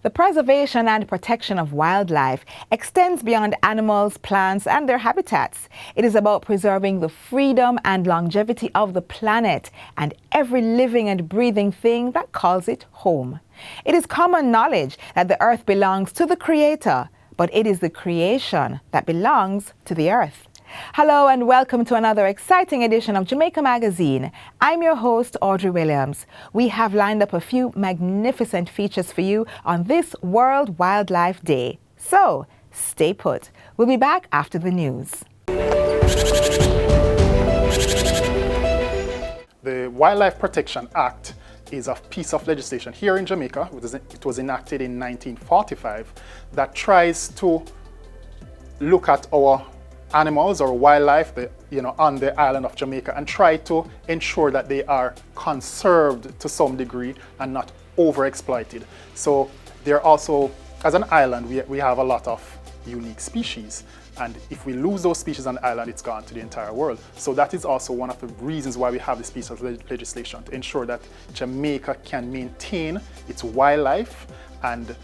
The preservation and protection of wildlife extends beyond animals, plants, and their habitats. It is about preserving the freedom and longevity of the planet and every living and breathing thing that calls it home. It is common knowledge that the earth belongs to the Creator, but it is the creation that belongs to the earth. Hello and welcome to another exciting edition of Jamaica Magazine. I'm your host, Audrey Williams. We have lined up a few magnificent features for you on this World Wildlife Day. So, stay put. We'll be back after the news. The Wildlife Protection Act is a piece of legislation here in Jamaica. It was enacted in 1945 that tries to look at our animals or wildlife on the island of Jamaica and try to ensure that they are conserved to some degree and not overexploited. So they're also, as an island, we have a lot of unique species. And if we lose those species on the island, it's gone to the entire world. So that is also one of the reasons why we have this piece of legislation, to ensure that Jamaica can maintain its wildlife and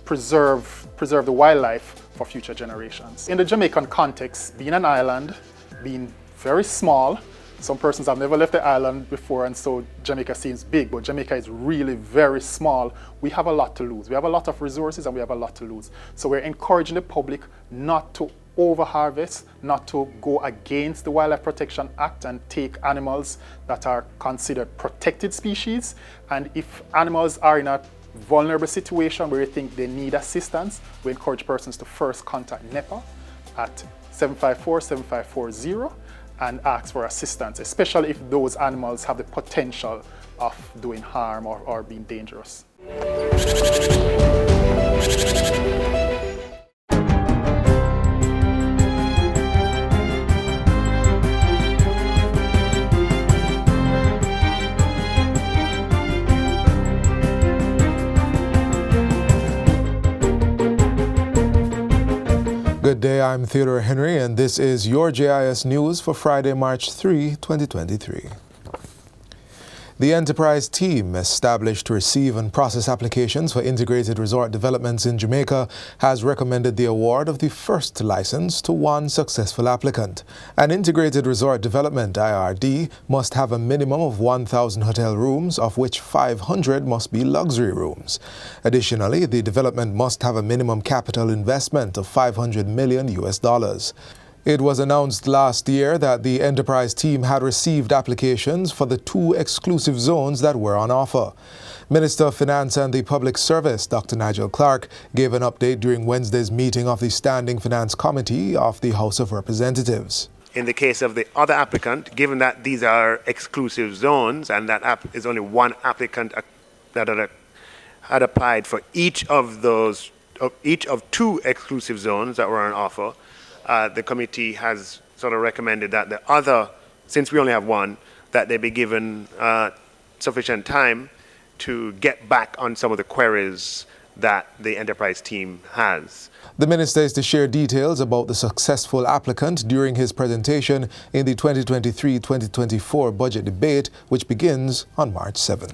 preserve the wildlife for future generations. In the Jamaican context, being an island, being very small, some persons have never left the island before, and so Jamaica seems big, but Jamaica is really very small. We have a lot to lose. We have a lot of resources and we have a lot to lose. So we're encouraging the public not to overharvest, not to go against the Wildlife Protection Act and take animals that are considered protected species. And if animals are in a vulnerable situation where you think they need assistance, we encourage persons to first contact NEPA at 754-7540 and ask for assistance, especially if those animals have the potential of doing harm or being dangerous. Good day, I'm Theodore Henry, and this is your JIS News for Friday, March 3, 2023. The enterprise team established to receive and process applications for integrated resort developments in Jamaica has recommended the award of the first license to one successful applicant. An integrated resort development, IRD, must have a minimum of 1,000 hotel rooms, of which 500 must be luxury rooms. Additionally, the development must have a minimum capital investment of $500 million. It was announced last year that the enterprise team had received applications for the 2 exclusive zones that were on offer. Minister of Finance and the Public Service, Dr. Nigel Clark, gave an update during Wednesday's meeting of the Standing Finance Committee of the House of Representatives. In the case of the other applicant, given that these are exclusive zones and that is only one applicant that had applied for each of 2 exclusive zones that were on offer, the committee has sort of recommended that the other, since we only have one, that they be given sufficient time to get back on some of the queries that the enterprise team has. The minister is to share details about the successful applicant during his presentation in the 2023-2024 budget debate, which begins on March 7.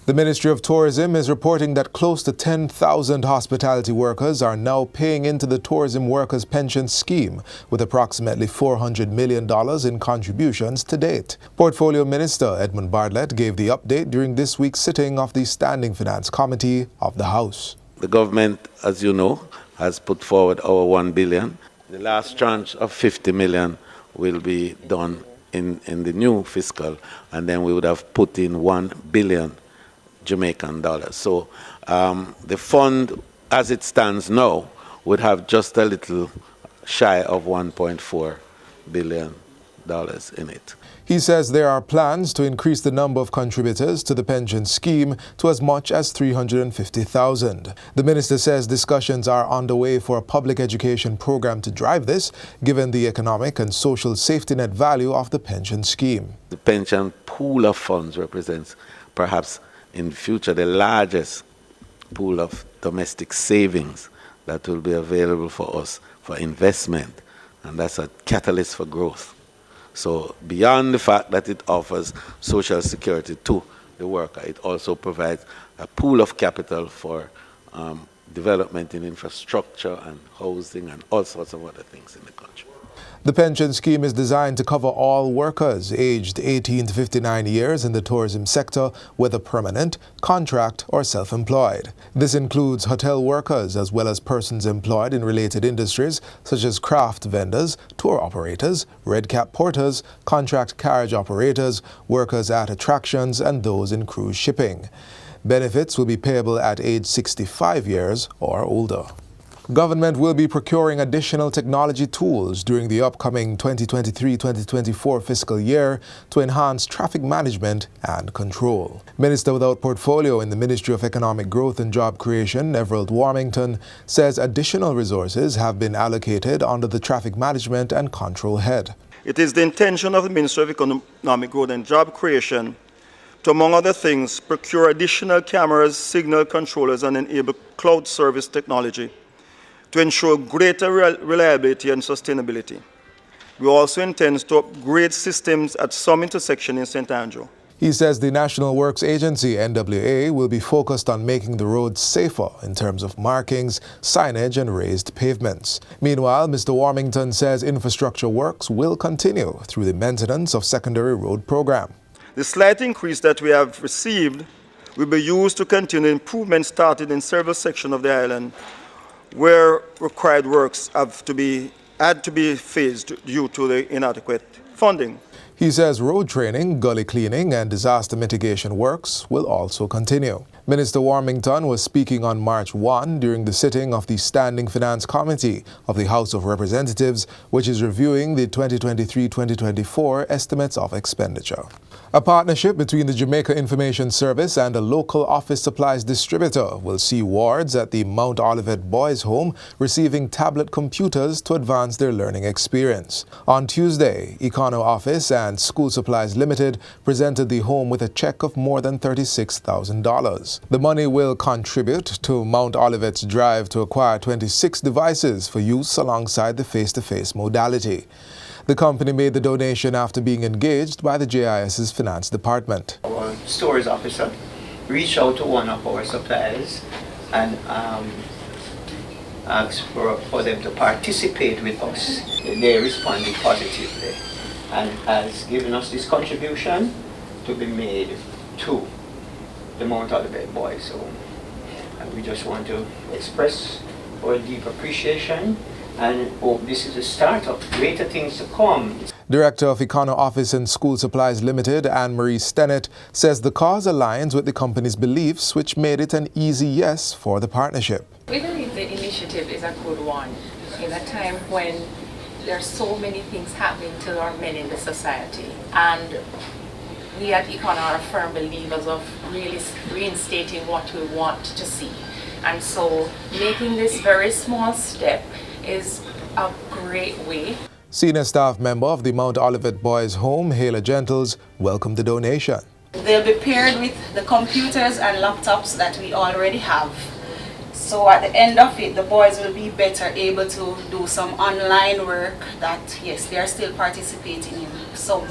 The Ministry of Tourism is reporting that close to 10,000 hospitality workers are now paying into the Tourism Workers Pension Scheme, with approximately $400 million in contributions to date. Portfolio Minister Edmund Bartlett gave the update during this week's sitting of the Standing Finance Committee of the House. The government, as you know, has put forward our $1 billion. The last tranche of $50 million will be done in the new fiscal, and then we would have put in $1 billion Jamaican dollars. So the fund, as it stands now, would have just a little shy of $1.4 billion in it. He says there are plans to increase the number of contributors to the pension scheme to as much as 350,000. The minister says discussions are underway for a public education program to drive this, given the economic and social safety net value of the pension scheme. The pension pool of funds represents perhaps in future the largest pool of domestic savings that will be available for us for investment, and that's a catalyst for growth. So beyond the fact that it offers social security to the worker. It also provides a pool of capital for development in infrastructure and housing and all sorts of other things in the country. The pension scheme is designed to cover all workers aged 18 to 59 years in the tourism sector, whether permanent, contract, or self-employed. This includes hotel workers as well as persons employed in related industries such as craft vendors, tour operators, red cap porters, contract carriage operators, workers at attractions, and those in cruise shipping. Benefits will be payable at age 65 years or older. Government will be procuring additional technology tools during the upcoming 2023-2024 fiscal year to enhance traffic management and control. Minister without portfolio in the Ministry of Economic Growth and Job Creation, Everald Warmington, says additional resources have been allocated under the Traffic Management and Control head. It is the intention of the Ministry of Economic Growth and Job Creation to, among other things, procure additional cameras, signal controllers, and enable cloud service technology to ensure greater reliability and sustainability. We also intend to upgrade systems at some intersections in St. Andrew. He says the National Works Agency, NWA, will be focused on making the roads safer in terms of markings, signage, and raised pavements. Meanwhile, Mr. Warmington says infrastructure works will continue through the maintenance of secondary road program. The slight increase that we have received will be used to continue improvements started in several sections of the island where required works had to be phased due to the inadequate funding. He says road training, gully cleaning, and disaster mitigation works will also continue. Minister Warmington was speaking on March 1 during the sitting of the Standing Finance Committee of the House of Representatives, which is reviewing the 2023-2024 estimates of expenditure. A partnership between the Jamaica Information Service and a local office supplies distributor will see wards at the Mount Olivet Boys Home receiving tablet computers to advance their learning experience. On Tuesday, Econo Office and School Supplies Limited presented the home with a check of more than $36,000. The money will contribute to Mount Olivet's drive to acquire 26 devices for use alongside the face-to-face modality. The company made the donation after being engaged by the JIS's finance department. Our stores officer reached out to one of our suppliers and asked for them to participate with us. They responded positively and has given us this contribution to be made to the Mount Olivet Boys Home. And we just want to express our deep appreciation and hope this is the start of greater things to come. Director of Econo Office and School Supplies Limited, Anne-Marie Stennett, says the cause aligns with the company's beliefs, which made it an easy yes for the partnership. We believe the initiative is a good one in a time when there are so many things happening to our men in the society. And we at Econo are firm believers of really reinstating what we want to see. And so making this very small step is a great way. Senior staff member of the Mount Olivet Boys Home, Hayla Gentles, welcomed the donation. They'll be paired with the computers and laptops that we already have. So at the end of it, the boys will be better able to do some online work that, yes, they are still participating in some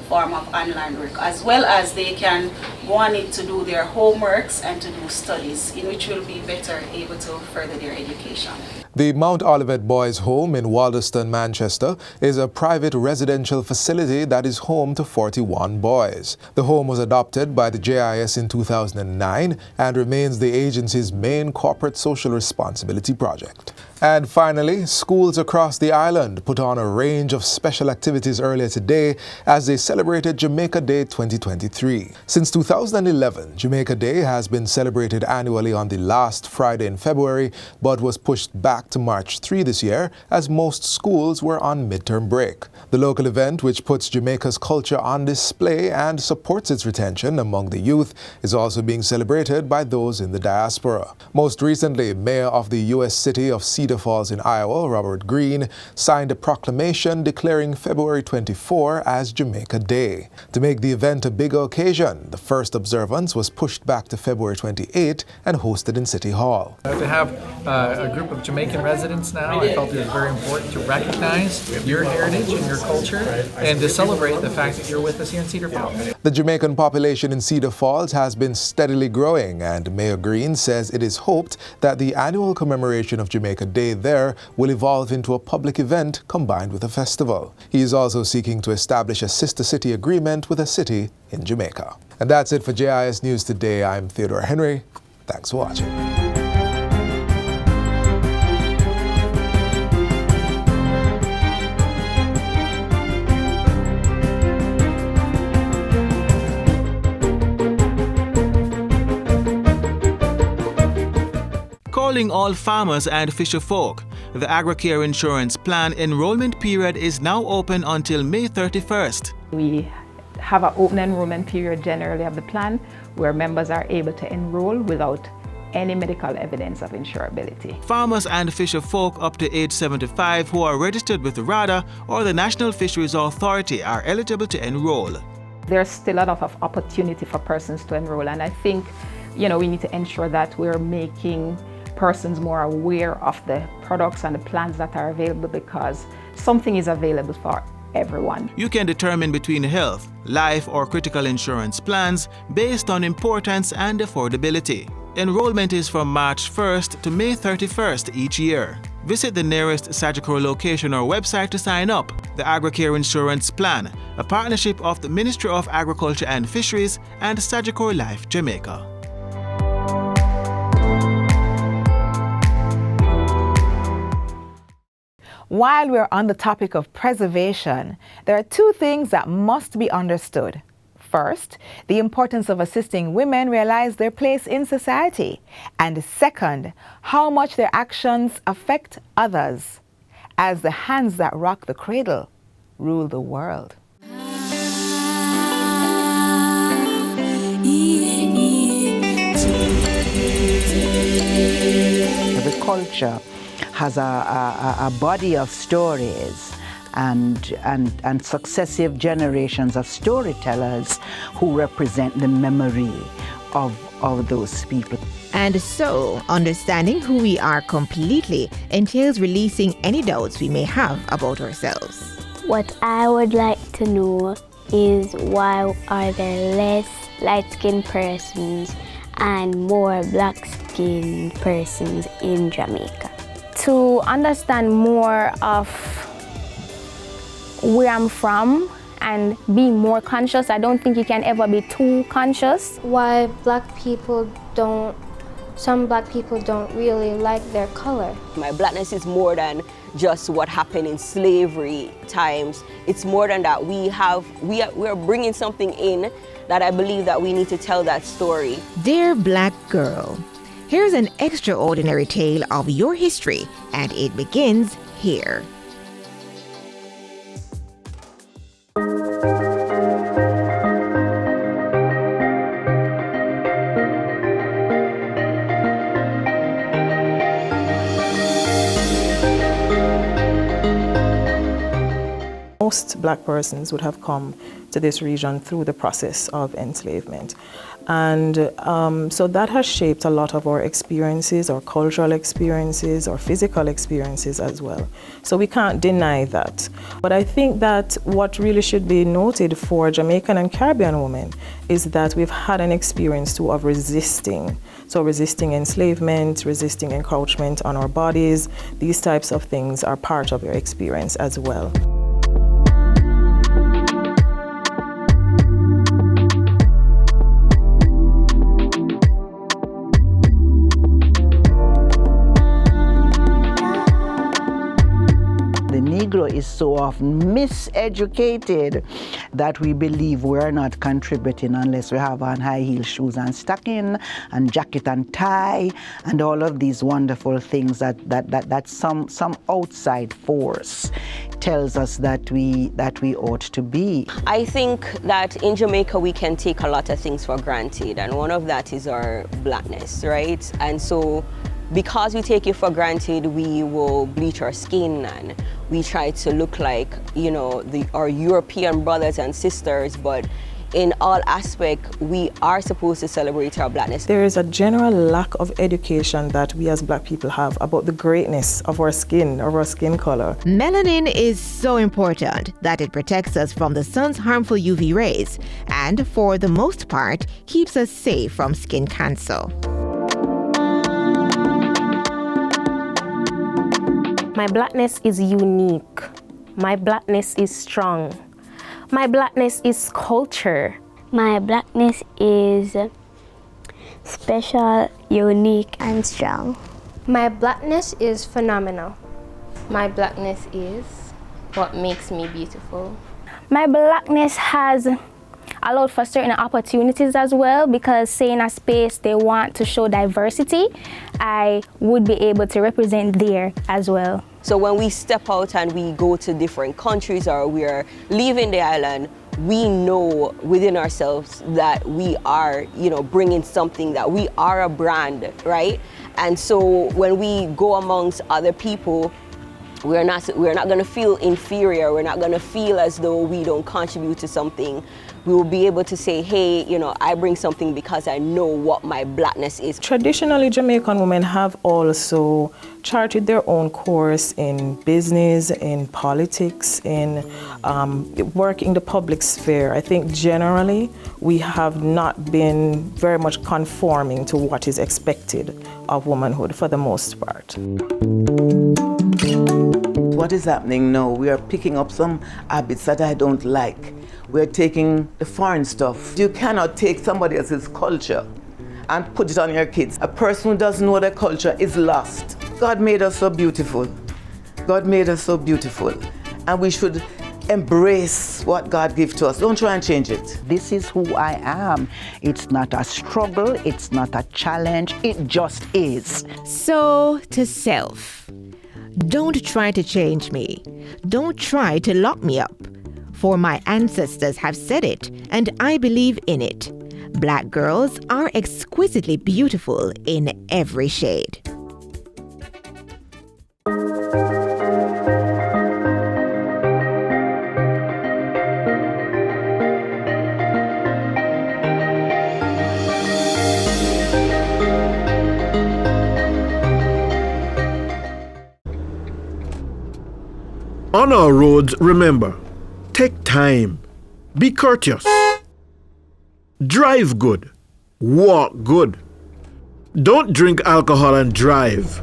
form of online work, as well as they can go on it to do their homeworks and to do studies, in which will be better able to further their education. The Mount Olivet Boys Home in Walderston, Manchester, is a private residential facility that is home to 41 boys. The home was adopted by the JIS in 2009 and remains the agency's main corporate social responsibility project. And finally, schools across the island put on a range of special activities earlier today as they celebrated Jamaica Day 2023. Since 2011, Jamaica Day has been celebrated annually on the last Friday in February, but was pushed back to March 3 this year as most schools were on midterm break. The local event, which puts Jamaica's culture on display and supports its retention among the youth, is also being celebrated by those in the diaspora. Most recently, Mayor of the U.S. city of Sea Cedar Falls in Iowa, Robert Greene, signed a proclamation declaring February 24 as Jamaica Day. To make the event a big occasion, the first observance was pushed back to February 28 and hosted in City Hall. To have a group of Jamaican residents now, I felt it was very important to recognize your heritage and your culture and to celebrate the fact that you're with us here in Cedar Falls. The Jamaican population in Cedar Falls has been steadily growing, and Mayor Greene says it is hoped that the annual commemoration of Jamaica Day there will evolve into a public event combined with a festival. He is also seeking to establish a sister city agreement with a city in Jamaica. And that's it for JIS News Today. I'm Theodore Henry. Thanks for watching. Calling all farmers and fisher folk. The AgriCare insurance plan enrollment period is now open until May 31st. We have an open enrollment period generally of the plan where members are able to enroll without any medical evidence of insurability. Farmers and fisher folk up to age 75 who are registered with RADA or the National Fisheries Authority are eligible to enroll. There's still a lot of opportunity for persons to enroll, and I think we need to ensure that we're making persons more aware of the products and the plans that are available, because something is available for everyone. You can determine between health, life or critical insurance plans based on importance and affordability. Enrollment is from March 1st to May 31st each year. Visit the nearest Sagicor location or website to sign up. The AgriCare Insurance Plan, a partnership of the Ministry of Agriculture and Fisheries and Sagicor Life Jamaica. While we're on the topic of preservation, there are two things that must be understood. First, the importance of assisting women realize their place in society. And second, how much their actions affect others, as the hands that rock the cradle rule the world. The culture has a body of stories and successive generations of storytellers who represent the memory of those people. And so, understanding who we are completely entails releasing any doubts we may have about ourselves. What I would like to know is why are there less light-skinned persons and more black-skinned persons in Jamaica? To understand more of where I'm from and be more conscious. I don't think you can ever be too conscious. Why some black people don't really like their color. My blackness is more than just what happened in slavery times. It's more than that. We are bringing something in that I believe that we need to tell that story. Dear Black Girl, here's an extraordinary tale of your history, and it begins here. Most black persons would have come to this region through the process of enslavement. And so that has shaped a lot of our experiences, our cultural experiences, our physical experiences as well. So we can't deny that. But I think that what really should be noted for Jamaican and Caribbean women is that we've had an experience too of resisting. So resisting enslavement, resisting encroachment on our bodies, these types of things are part of your experience as well. Negro is so often miseducated that we believe we're not contributing unless we have on high heel shoes and stocking and jacket and tie and all of these wonderful things that some outside force tells us that we ought to be. I think that in Jamaica we can take a lot of things for granted, and one of that is our blackness, right? And so because we take it for granted, we will bleach our skin and we try to look like, you know, our European brothers and sisters, but in all aspects, we are supposed to celebrate our Blackness. There is a general lack of education that we as Black people have about the greatness of our skin, of our skin color. Melanin is so important that it protects us from the sun's harmful UV rays and, for the most part, keeps us safe from skin cancer. My Blackness is unique. My Blackness is strong. My Blackness is culture. My Blackness is special, unique, and strong. My Blackness is phenomenal. My Blackness is what makes me beautiful. My Blackness has allowed for certain opportunities as well, because say in a space they want to show diversity, I would be able to represent there as well. So when we step out and we go to different countries or we are leaving the island, we know within ourselves that we are, you know, bringing something, that we are a brand, right? And so when we go amongst other people, we're not going to feel inferior. We're not going to feel as though we don't contribute to something. We will be able to say, hey, you know, I bring something because I know what my Blackness is. Traditionally, Jamaican women have also charted their own course in business, in politics, in work in the public sphere. I think generally we have not been very much conforming to what is expected of womanhood for the most part. What is happening now? We are picking up some habits that I don't like. We're taking the foreign stuff. You cannot take somebody else's culture and put it on your kids. A person who doesn't know their culture is lost. God made us so beautiful. God made us so beautiful. And we should embrace what God gives to us. Don't try and change it. This is who I am. It's not a struggle. It's not a challenge. It just is. So, to self. Don't try to change me. Don't try to lock me up. For my ancestors have said it, and I believe in it. Black girls are exquisitely beautiful in every shade. On our roads, remember, take time, be courteous, drive good, walk good. Don't drink alcohol and drive.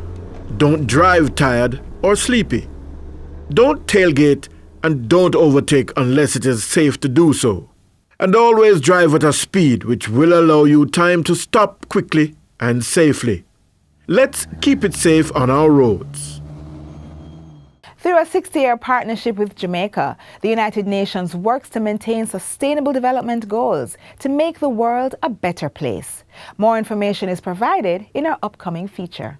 Don't drive tired or sleepy. Don't tailgate and don't overtake unless it is safe to do so. And always drive at a speed which will allow you time to stop quickly and safely. Let's keep it safe on our roads. Through a 60-year partnership with Jamaica, the United Nations works to maintain sustainable development goals to make the world a better place. More information is provided in our upcoming feature.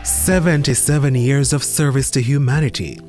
"77 years of service to humanity,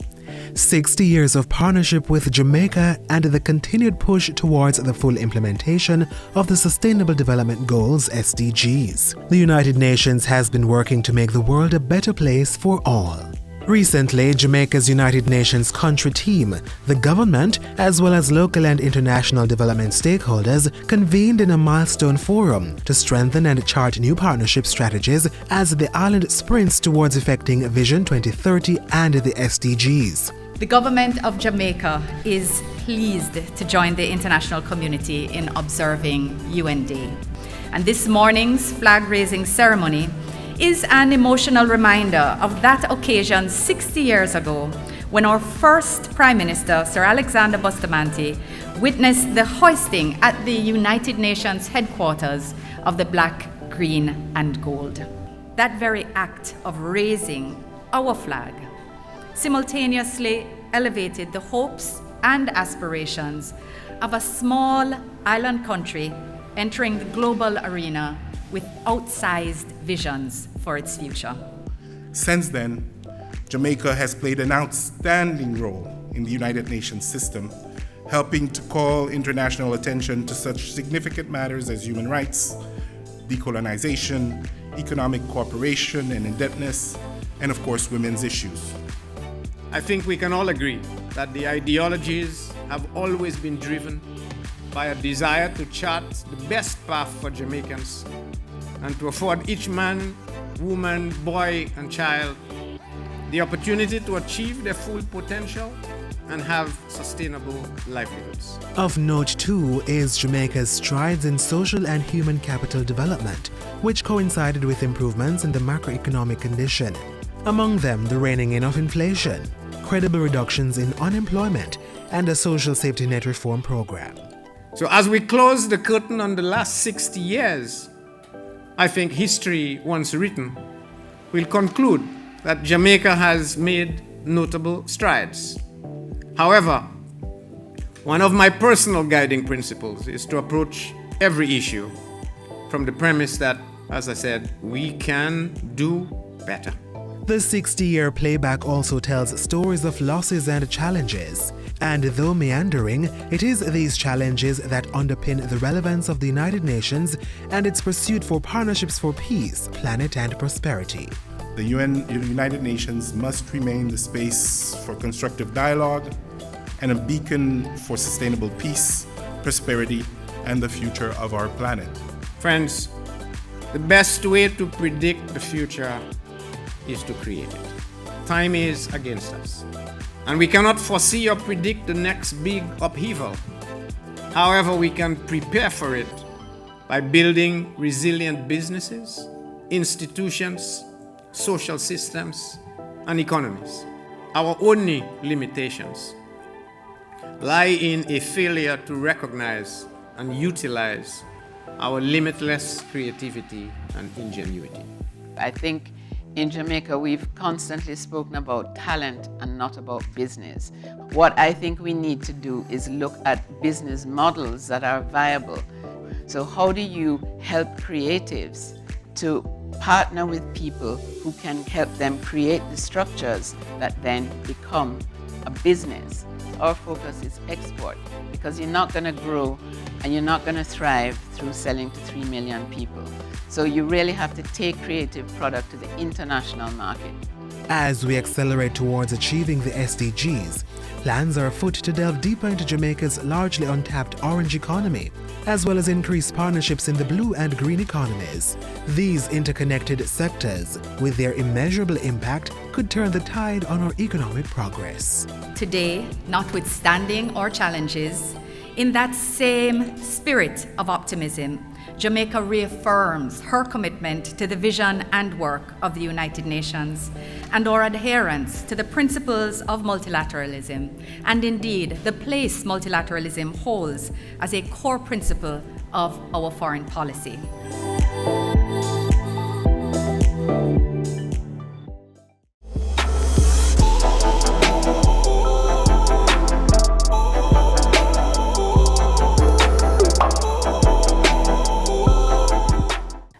60 years of partnership with Jamaica, and the continued push towards the full implementation of the Sustainable Development Goals (SDGs). The United Nations has been working to make the world a better place for all. Recently, Jamaica's United Nations country team, the government, as well as local and international development stakeholders convened in a milestone forum to strengthen and chart new partnership strategies as the island sprints towards effecting Vision 2030 and the SDGs. The government of Jamaica is pleased to join the international community in observing UN Day. And this morning's flag-raising ceremony is an emotional reminder of that occasion 60 years ago when our first Prime Minister, Sir Alexander Bustamante, witnessed the hoisting at the United Nations headquarters of the black, green, and gold. That very act of raising our flag simultaneously elevated the hopes and aspirations of a small island country entering the global arena with outsized visions for its future. Since then, Jamaica has played an outstanding role in the United Nations system, helping to call international attention to such significant matters as human rights, decolonization, economic cooperation and indebtedness, and of course, women's issues. I think we can all agree that the ideologies have always been driven by a desire to chart the best path for Jamaicans and to afford each man, woman, boy, and child the opportunity to achieve their full potential and have sustainable livelihoods. Of note too is Jamaica's strides in social and human capital development, which coincided with improvements in the macroeconomic condition. Among them, the reining in of inflation, credible reductions in unemployment, and a social safety net reform program. So as we close the curtain on the last 60 years, I think history, once written, will conclude that Jamaica has made notable strides. However, one of my personal guiding principles is to approach every issue from the premise that, as I said, we can do better. The 60-year playback also tells stories of losses and challenges. And though meandering, it is these challenges that underpin the relevance of the United Nations and its pursuit for partnerships for peace, planet, and prosperity. The United Nations must remain the space for constructive dialogue and a beacon for sustainable peace, prosperity, and the future of our planet. Friends, the best way to predict the future is to create it. Time is against us, and we cannot foresee or predict the next big upheaval. However, we can prepare for it by building resilient businesses, institutions, social systems, and economies. Our only limitations lie in a failure to recognize and utilize our limitless creativity and ingenuity. I think in Jamaica, we've constantly spoken about talent and not about business. What I think we need to do is look at business models that are viable. So how do you help creatives to partner with people who can help them create the structures that then become a business? Our focus is export, because you're not going to grow and you're not going to thrive through selling to 3 million people. So you really have to take creative product to the international market. As we accelerate towards achieving the SDGs, plans are afoot to delve deeper into Jamaica's largely untapped orange economy, as well as increase partnerships in the blue and green economies. These interconnected sectors, with their immeasurable impact, could turn the tide on our economic progress. Today, notwithstanding our challenges, in that same spirit of optimism, Jamaica reaffirms her commitment to the vision and work of the United Nations and our adherence to the principles of multilateralism, and indeed the place multilateralism holds as a core principle of our foreign policy.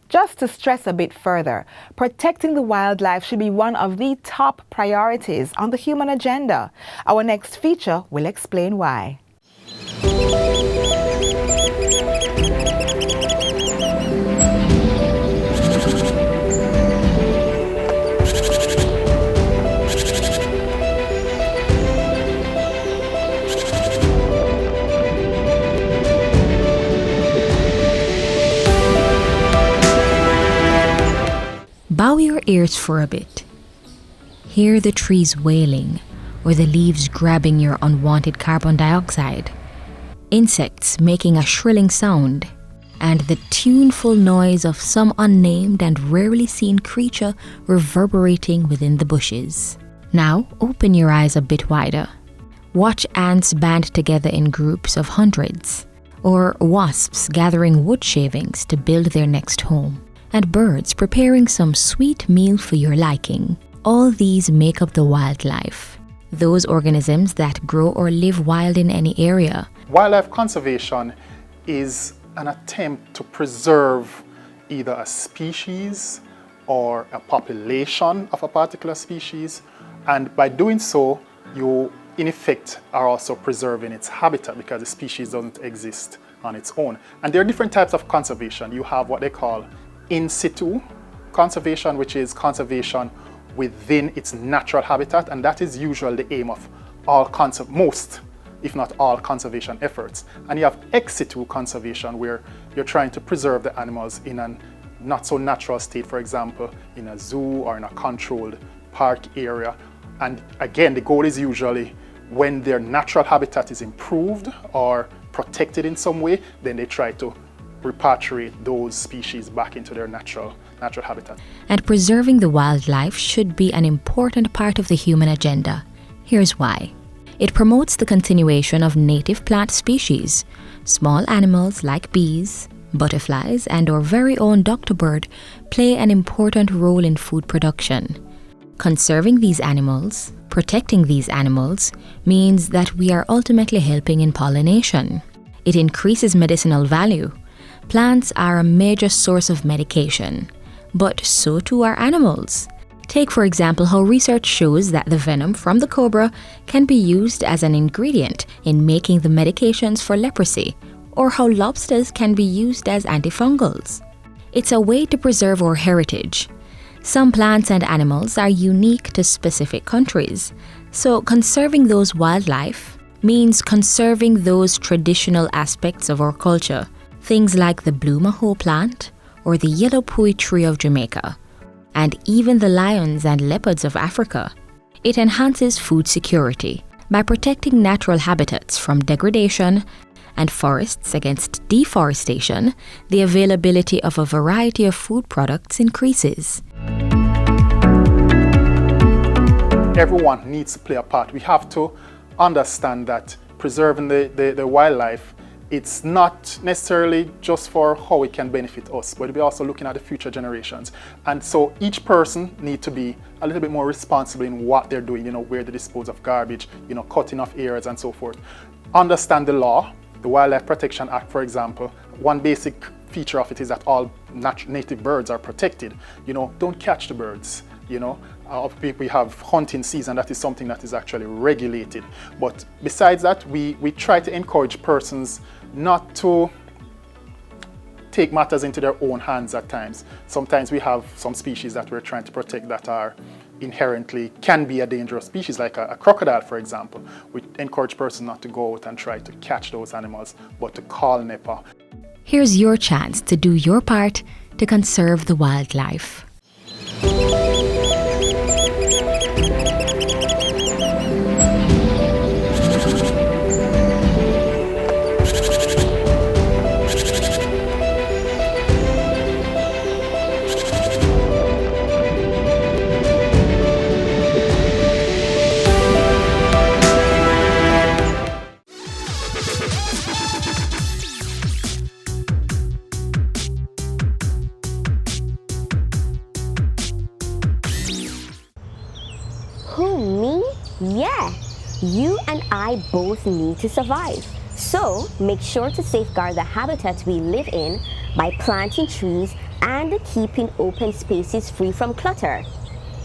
Just to stress a bit further, protecting the wildlife should be one of the top priorities on the human agenda. Our next feature will explain why. Bow your ears for a bit. Hear the trees wailing or the leaves grabbing your unwanted carbon dioxide, insects making a shrilling sound, and the tuneful noise of some unnamed and rarely seen creature reverberating within the bushes. Now open your eyes a bit wider. Watch ants band together in groups of hundreds, or wasps gathering wood shavings to build their next home, and birds preparing some sweet meal for your liking. All these make up the wildlife, those organisms that grow or live wild in any area. Wildlife conservation is an attempt to preserve either a species or a population of a particular species, and by doing so, you in effect are also preserving its habitat because the species doesn't exist on its own. And there are different types of conservation. You have what they call in situ conservation, which is conservation within its natural habitat, and that is usually the aim of all most, if not all, conservation efforts. And you have ex situ conservation, where you're trying to preserve the animals in a not so natural state, for example, in a zoo or in a controlled park area. And again, the goal is usually when their natural habitat is improved or protected in some way, then they try to repatriate those species back into their natural habitat. And preserving the wildlife should be an important part of the human agenda. Here's why. It promotes the continuation of native plant species. Small animals like bees, butterflies, and our very own doctor-bird play an important role in food production. Conserving these animals, protecting these animals, means that we are ultimately helping in pollination. It increases medicinal value. Plants are a major source of medication, but so too are animals. Take, for example, how research shows that the venom from the cobra can be used as an ingredient in making the medications for leprosy, or how lobsters can be used as antifungals. It's a way to preserve our heritage. Some plants and animals are unique to specific countries, so conserving those wildlife means conserving those traditional aspects of our culture, things like the blue maho plant or the yellow pui tree of Jamaica, and even the lions and leopards of Africa. It enhances food security by protecting natural habitats from degradation and forests against deforestation. The availability of a variety of food products increases. Everyone needs to play a part. We have to understand that preserving the wildlife, it's not necessarily just for how it can benefit us, but we're also looking at the future generations. And so each person needs to be a little bit more responsible in what they're doing, where they dispose of garbage, cutting off areas and so forth. Understand the law. The Wildlife Protection Act, for example, one basic feature of it is that all native birds are protected. Don't catch the birds. We have hunting season, that is something that is actually regulated. But besides that, we try to encourage persons not to take matters into their own hands at times. Sometimes we have some species that we're trying to protect that are inherently can be a dangerous species, like a crocodile, for example. We encourage persons not to go out and try to catch those animals, but to call NEPA. Here's your chance to do your part to conserve the wildlife. Yeah, you and I both need to survive. So make sure to safeguard the habitats we live in by planting trees and keeping open spaces free from clutter.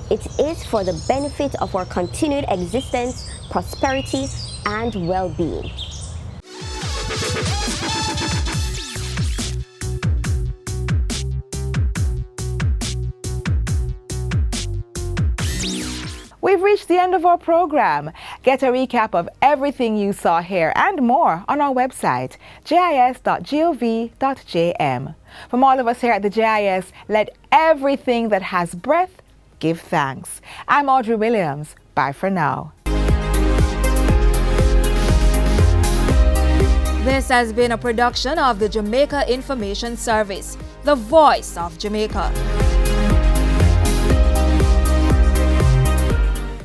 It is for the benefit of our continued existence, prosperity, and well-being. We've reached the end of our program. Get a recap of everything you saw here and more on our website, jis.gov.jm. From all of us here at the JIS, let everything that has breath give thanks. I'm Audrey Williams. Bye for now. This has been a production of the Jamaica Information Service, the voice of Jamaica.